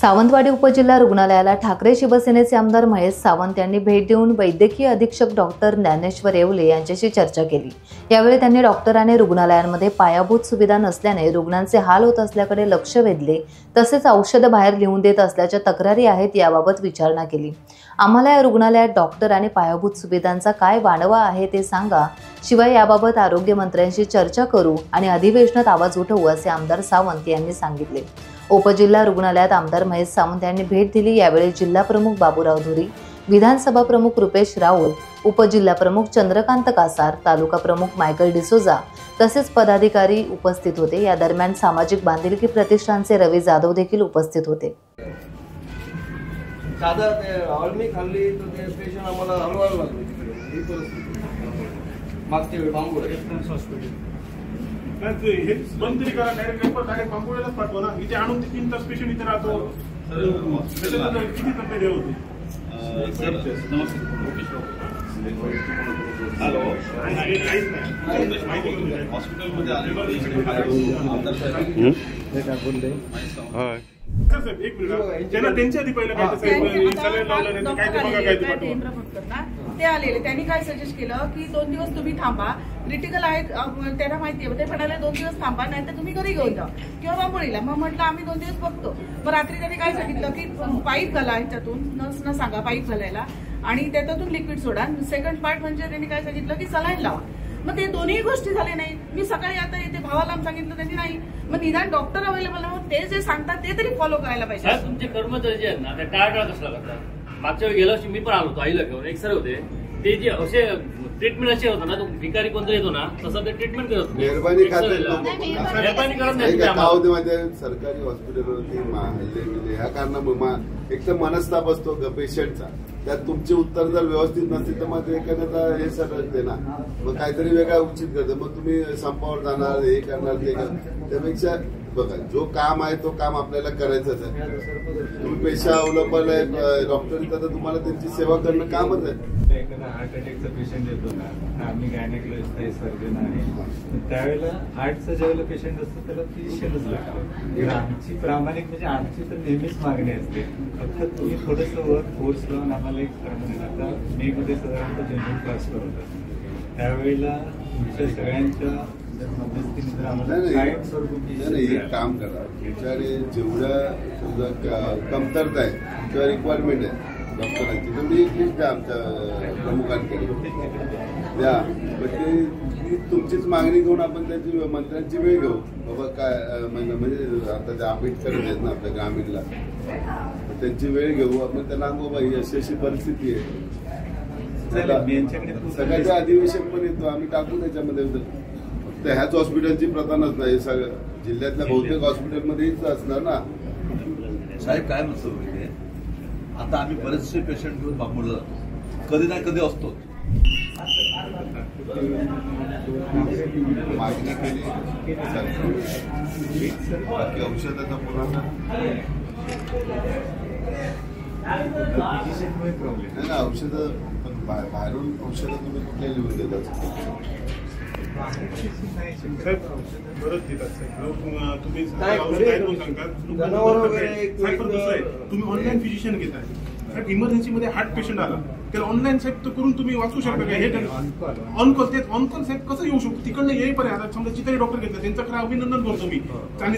सावंतवाडी उपजिल्हा रुग्णालयाला ठाकरे शिवसेनेचे आमदार महेश सावंत यांनी भेट देऊन वैद्यकीय अधीक्षक डॉक्टर ज्ञानेश्वर येवले यांच्याशी चर्चा केली। यावेळी त्यांनी डॉक्टरांनी रुग्णालयांमध्ये पायाभूत सुविधा नसल्याने रुग्णांचे हाल होत असल्याकडे लक्ष वेधले, तसेच औषधं बाहेर लिहून देत असल्याच्या तक्रारी आहेत याबाबत विचारणा केली। आम्हाला या रुग्णालयात डॉक्टर आणि पायाभूत सुविधांचा काय वाणवा आहे ते सांगा, शिवाय याबाबत आरोग्यमंत्र्यांशी चर्चा करू आणि अधिवेशनात आवाज उठवू असे आमदार सावंत यांनी सांगितले। उपजिल्हा रुग्णालयात आमदार महेश सावंत यांनी भेट दिली। यावेळी जिल्हा प्रमुख बाबूराव धुरी, विधानसभा प्रमुख रुपेश राऊल, उपजिल्हा प्रमुख चंद्रकांत कासार, तालुका प्रमुख मायकल डिसोजा तसेच पदाधिकारी उपस्थित होते। या दरम्यान सामाजिक बांधिलकी प्रतिष्ठानचे रवी जाधव देखील उपस्थित होते। साधा ते आळमी खाल्ली तर ते पेशंट आम्हाला हलवायला लागले। मागच्या वेळी बांबोळे हे बंद तरी करा, डायरेक्ट बांबोळ्यालाच पाठवा ना। इथे आणून 3 तास पेशंट इथे राहतो, किती तब्येत हे होते। हॅलो, हॉस्पिटलमध्ये एक मिनिट, त्यांना त्यांच्या आधी पहिलं काय ते आलेले, त्यांनी काय सजेस्ट केलं की 2 दिवस तुम्ही थांबा, क्रिटिकल आहेत त्यांना माहिती आहे, ते म्हणाले 2 दिवस थांबा, नाही तर तुम्ही घरी घेऊन जा किंवा बांबोळीला। मग म्हटलं आम्ही 2 दिवस बघतो। मग रात्री त्यांनी काय सांगितलं की पाईप घाला ह्याच्यातून, नर्सना सांगा पाईप घालायला आणि त्याच्यातून लिक्विड सोडा। सेकंड पार्ट म्हणजे त्यांनी काय सांगितलं की सलाईन लावा। मग ते दोन्ही गोष्टी झाल्या नाही। मी सकाळी आता इथे भावाला सांगितलं, त्यांनी नाही। मग निदान डॉक्टर अवेलेबल, मग ते जे सांगतात ते तरी फॉलो करायला पाहिजे। तुमचे कर्मचारी जे आहेत ना ते टाळाटाळ कसला करतात। मागच्या वेळी गेल्या वर्षी मी पण आलो होतो आईला घेऊन, एक सर होते, ते जे असे ट्रीटमेंट असे होतं ना, तो भिकारी कोणतं येतो ना तसं ते ट्रीटमेंट करत मेहरबानी करत नाही। सरकारी हॉस्पिटलवरती हल्ले ह्या कारणामुळे एक तर मनस्ताप असतो पेशंटचा, त्यात तुमची उत्तर जर व्यवस्थित नसतील तर मग एखाद्याचा हे सरळते ना, मग काहीतरी वेगळा उचित करतं, मग तुम्ही संपावर जाणार, हे करणार, ते करणार। त्यापेक्षा बघा, जो काम आहे तो काम आपल्याला करायचंच आहे। तुम्ही पेशा अवलंबन आहे डॉक्टरचा, तर तुम्हाला त्यांची सेवा करणं कामच आहे। एखादा हार्ट अटॅकचा पेशंट येतो ना, आम्ही गायनेकोलॉजिस्ट आहे, सर्जन आहे, त्यावेळेला हार्टचा ज्यावेळेला पेशंट असतो त्याला फिजिशियनच लागतो। आमची प्रामाणिक म्हणजे आमची तर नेहमीच मागणी असते, फक्त तुम्ही थोडंसं वर फोर्स लावून आम्हाला एक आता मे मध्ये साधारणतः जनरल ट्रान्सफर होतात, त्यावेळेला तुमच्या सगळ्यांच्या एक काम करा, तुमच्याकडे जेवढ्या कमतरता आहे किंवा रिक्वायरमेंट आहे डॉक्टरांची, तेवढी एक लिस्ट द्या आमच्या प्रमुखांकडे द्या। ते तुमचीच मागणी घेऊन आपण त्याची मंत्र्यांची वेळ घेऊ। बाबा काय म्हणजे आता त्या आंबेडकर आहेत ना आपल्या ग्रामीणला, त्यांची वेळ घेऊ आपण, त्यांना बाबा ही अशी परिस्थिती आहे। सगळ्याच्या अधिवेशन पण येतो, आम्ही टाकू त्याच्यामध्ये। फक्त ह्याच हॉस्पिटलची प्रथा नाही, सगळं जिल्ह्यातल्या बहुतेक हॉस्पिटलमध्येच असणार ना। साहेब काय म्हणतो माहितीये, आता आम्ही बरेचसे पेशंट घेऊन बांबोळला जातो, कधी ना कधी असतो। मागणी केली बाकी औषधाचा पुरवठा नाही ना, औषधं पण बाहेरून औषधं तुम्ही कुठल्या लिहून देतात? बरंच देतात साहेब, तुम्ही सांगतात तुम्ही ऑनलाईन फिजिशियन घेताय साहेब। इमर्जन्सीमध्ये हार्ट पेशंट आला त्याला ऑनलाईन साहेब तर करून तुम्ही वाचू शकता का? हे ऑनकॉल ते ऑनकॉल साहेब कसं येऊ शकतो तिकडनं येईपर्यंत? आता समजा चितळी डॉक्टर घेतला, त्यांचं खरं अभिनंदन करतो मी,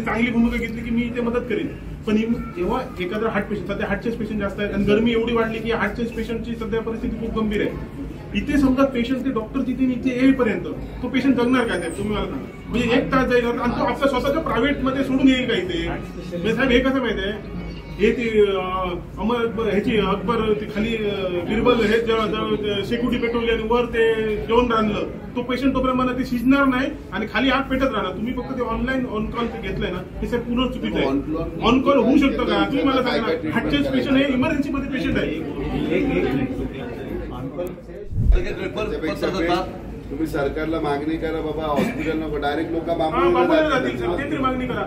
चांगली भूमिका घेतली की मी ते मदत करेन। पण जेव्हा एखादा हार्ट पेशंट, सध्या हार्टचेच पेशंट जास्त आहेत आणि गरमी एवढी वाढली की हार्टचेच पेशंटची सध्या परिस्थिती खूप गंभीर आहे। इथे समजा पेशंट ते डॉक्टर तिथे इथे येईपर्यंत तो पेशंट जगणार काय साहेब? तुम्ही मला सांगा, म्हणजे 1 तास जाईल आणि तो आपल्या स्वतःच्या प्रायव्हेट मध्ये सोडून येईल का इथे? म्हणजे साहेब हे कसं माहिती आहे, हे ती अमर ह्याची अकबर ती खाली बिरबल हे शेकोटी पेटवली आणि वर ते जेवण रांधलं, तो पेशंट तोपर्यंत मला ते शिजणार नाही आणि खाली आग पेटत राहणार। तुम्ही फक्त ते ऑनलाईन ऑनकॉल घेतलंय ना, हे साहेब पूर्ण चुकीचं आहे। ऑनकॉल होऊ शकतं का? तुम्ही मला सांगा, हार्टचेच पेशंट हे इमर्जन्सी मध्ये पेशंट आहे। तुम्ही सरकारला मागणी करा बाबा, हॉस्पिटल नको, डायरेक्ट लोक मागणी करा।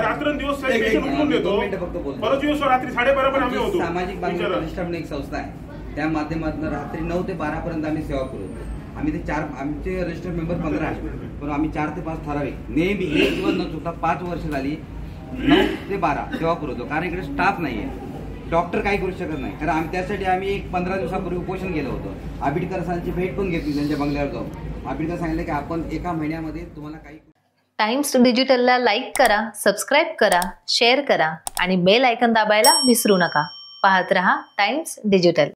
रात्रंदिवस उठून देतो, बरेच दिवस रात्री 12:30 पण आम्ही होतो। सामाजिक बांधिलकी प्रतिष्ठान एक संस्था आहे, त्या माध्यमातून रात्री 9 ते 12 पर्यंत आम्ही सेवा पुरवतो। आम्ही ते आमचे रजिस्टर्ड मेंबर 15 आहे, पण आम्ही 4 ते 5 ठराविक नेहमी एक दिवस न चुकता 5 वर्ष झाली 9 ते 12 तेव्हा पुरवतो, कारण इकडे स्टाफ नाहीये, डॉक्टर काही करू शकत नाही. कारण त्यासाठी आम्ही एक 15 दिवसापूर्वी उपोषण केलं होतं. आंबेडकर सरांची भेट पण घेतली त्यांच्या बंगल्यावर जाऊन. आंबेडकर सांगितलं की आपण एका महिन्यामध्ये तुम्हाला काही. टाइम्स डिजिटलला लाईक करा, सबस्क्राईब करा, शेअर करा आणि बेल आयकॉन दाबायला विसरू नका. पाहत रहा टाइम्स डिजिटल.